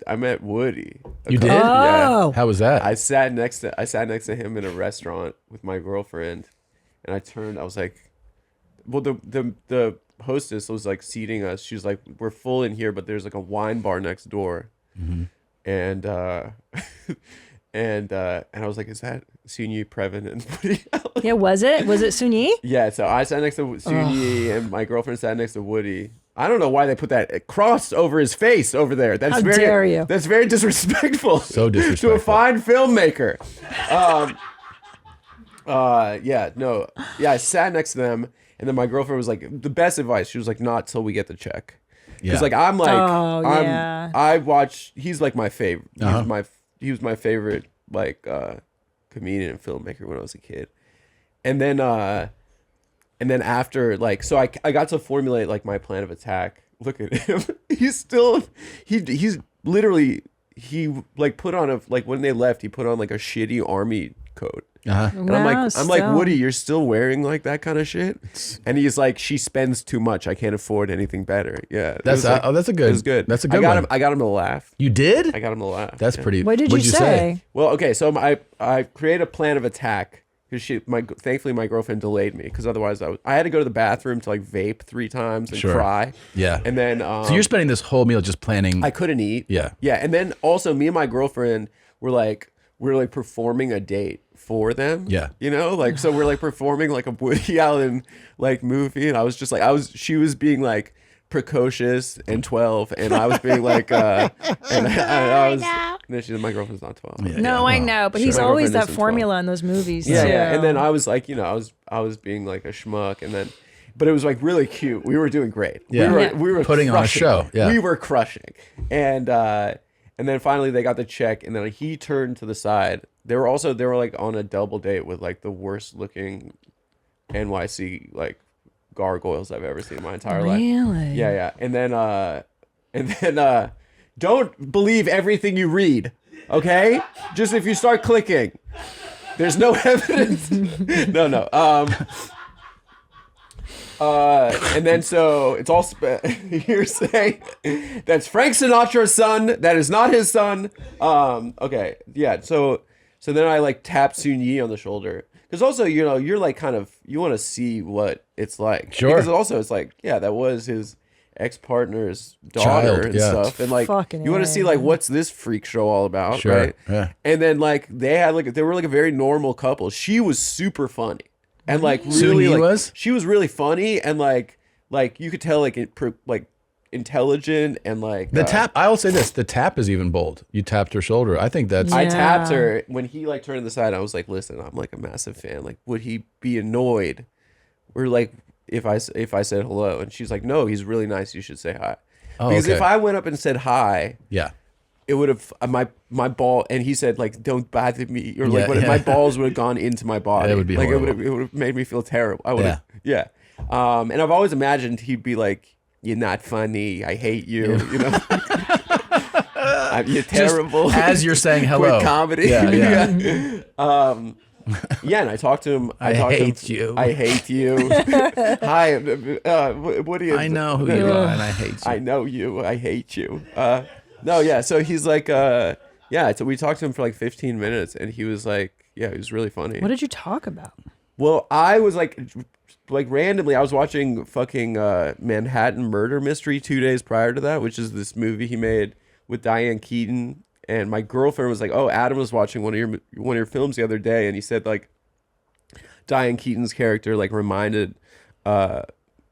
I met Woody. You did? Yeah. How was that? I sat next to him in a restaurant with my girlfriend, and I was like, well, the hostess was like seating us. She was like, we're full in here, but there's like a wine bar next door. And and I was like, is that Sunyi, Previn, and Woody Allen? Yeah, was it Sunyi? Yeah, so I sat next to Sunyi, and my girlfriend sat next to Woody. I don't know why they put that cross over his face over there. That's How very, dare you? That's very disrespectful. So disrespectful. To a fine filmmaker. I sat next to them, and then my girlfriend was like, the best advice. She was like, not till we get the check. Because like I'm like, I watch. He's like my favorite. He was my favorite like comedian and filmmaker when I was a kid, and then after like, so I got to formulate like my plan of attack. Look at him. He's literally like put on when they left, he put on like a shitty army coat. And I'm like, Woody, you're still wearing like that kind of shit? And he's like, she spends too much. I can't afford anything better. Yeah. That's a good. It was good. That's a good one. I got him to laugh. You did? I got him to laugh. That's pretty. What did you say? Well, okay, so I created a plan of attack because thankfully my girlfriend delayed me, because otherwise I had to go to the bathroom to like vape 3 times and cry. Yeah. And then so you're spending this whole meal just planning. I couldn't eat. Yeah. Yeah. And then also me and my girlfriend were like performing a date for them. Yeah. You know, like, so we're like performing like a Woody Allen like movie, and I was just like, she was being like precocious and 12, and I was being like and I was no, my girlfriend's not 12. Yeah, no, I know, but he's always that formula in those movies. Yeah, too. yeah. And then I was like, I was being like a schmuck, and then but it was like really cute. We were doing great. Yeah. We were putting crushing. on a show. Yeah. We were crushing. And then finally they got the check, and then he turned to the side. They were like on a double date with like the worst looking NYC like gargoyles I've ever seen in my entire life. Really? Yeah, yeah. And then don't believe everything you read. Okay? Just if you start clicking. There's no evidence. No. And then so it's all hearsay. That's Frank Sinatra's son. That is not his son. Okay, yeah. So then I like tapped Sunyi on the shoulder, because also you're like kind of, you want to see what it's like. Sure. Because also it's like, yeah, that was his ex-partner's daughter and stuff, and like you want to see like what's this freak show all about, sure. right? Yeah. And then like they were like a very normal couple. She was super funny. And like really, she was really funny, and like you could tell like intelligent, and like the tap. I will say this: the tap is even bold. You tapped her shoulder. I think that's. I tapped her when he like turned to the side. I was like, listen, I'm like a massive fan. Like, would he be annoyed, or like if I said hello? And she's like, no, he's really nice. You should say hi. Because if I went up and said hi, it would have my ball, and he said like, don't bother me, or like my balls would have gone into my body. It would be like horrible. it would have made me feel terrible. I would have and I've always imagined he'd be like, you're not funny, I hate you, you know. You're terrible. Just as you're saying hello. Quit comedy. Yeah. And I talked to him. I hate you. Hi, what do you? I know who you are, and I hate you. I know you. I hate you. No, yeah. So he's like, So we talked to him for like 15 minutes, and he was like, yeah, he was really funny. What did you talk about? Well, I was like randomly, I was watching fucking Manhattan Murder Mystery 2 days prior to that, which is this movie he made with Diane Keaton. And my girlfriend was like, oh, Adam was watching one of your films the other day, and he said like Diane Keaton's character like reminded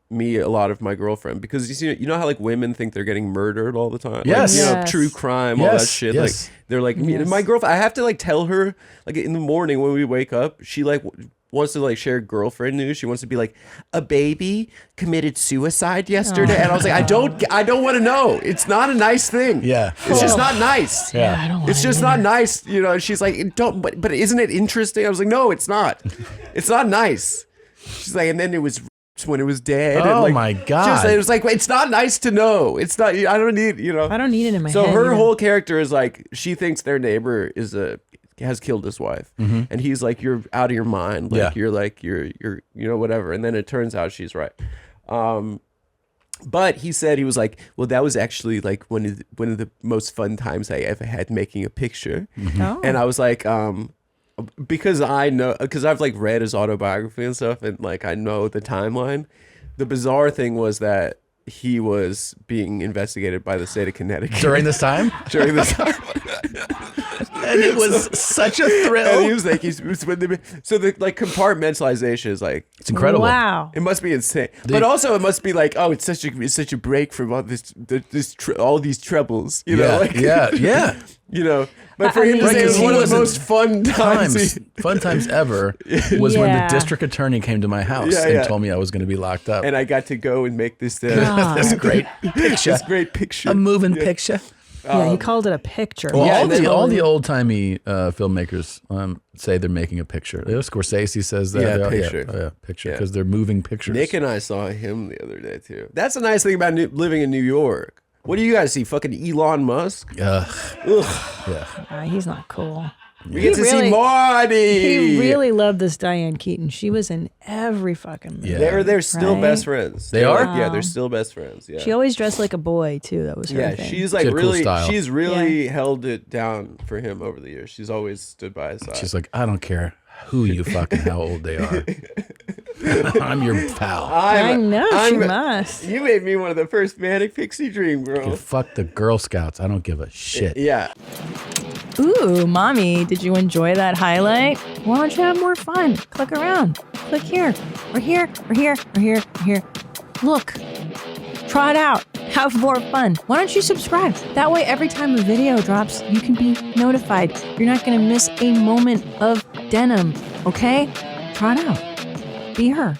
me a lot of my girlfriend, because you know how like women think they're getting murdered all the time. Yes. Like, true crime, all that shit. Like they're like my girlfriend. I have to like tell her like in the morning when we wake up, she like wants to like share girlfriend news. She wants to be like, a baby committed suicide yesterday, and I was like, I don't want to know. It's not a nice thing. Yeah, it's just not nice. Yeah, I don't. It's just not nice. You know. She's like, don't. But isn't it interesting? I was like, no, it's not. It's not nice. She's like, and then it was when it was dead. Oh, and like, my God. It was like, it's not nice to know. It's not. I don't need. I don't need it in my head. So her whole character is like, she thinks their neighbor has killed his wife, and he's like, you're out of your mind, like you're whatever, and then it turns out she's right. But he said, he was like, well, that was actually like one of the most fun times I ever had making a picture. Oh. And I was like, because I've like read his autobiography and stuff, and like I know the timeline. The bizarre thing was that he was being investigated by the state of Connecticut During this time? during this time. And it was such a thrill. And he was like, so the like compartmentalization is like, It's incredible. Wow. it must be insane, but also it must be like, oh, it's such a break from all all these troubles, you know, Yeah, like yeah. you know. But for I him to mean- say it was He one of the wasn't- most fun times. Fun times ever was when the Yeah. district attorney came to my house Yeah, and yeah. told me I was going to be locked up. And I got to go and make this God. This great picture. this great picture. A moving picture. Yeah, he called it a picture. Well, Yeah, all, and then- all the old timey filmmakers say they're making a picture. Scorsese says that. Yeah, They're all- picture. picture, Yeah. because they're moving pictures. Nick and I saw him the other day too. That's the nice thing about living in New York. What do you guys see? Fucking Elon Musk. Ugh. Ugh. Yeah. He's not cool. We get to really- see Marty. He really loved this Diane Keaton. She was in every fucking movie. Yeah. They're still Right? best friends. They They're are? like- yeah, they're still best friends. Yeah. She always dressed like a boy too. That was her Yeah, thing. she's like She had cool really. style. She's really held it down for him over the years. She's always stood by his side. She's like, I don't care who you fucking how old they are. I'm your pal. I know she must. You made me one of the first Manic Pixie Dream, bro. You fuck the Girl Scouts. I don't give a shit. Yeah. Ooh, mommy, did you enjoy that highlight? Why don't you have more fun? Click around. Click here, or here, or here, or here, or here. Look. Try it out. Have more fun. Why don't you subscribe? That way, every time a video drops, you can be notified. You're not going to miss a moment of denim, okay? Try it out. Be her.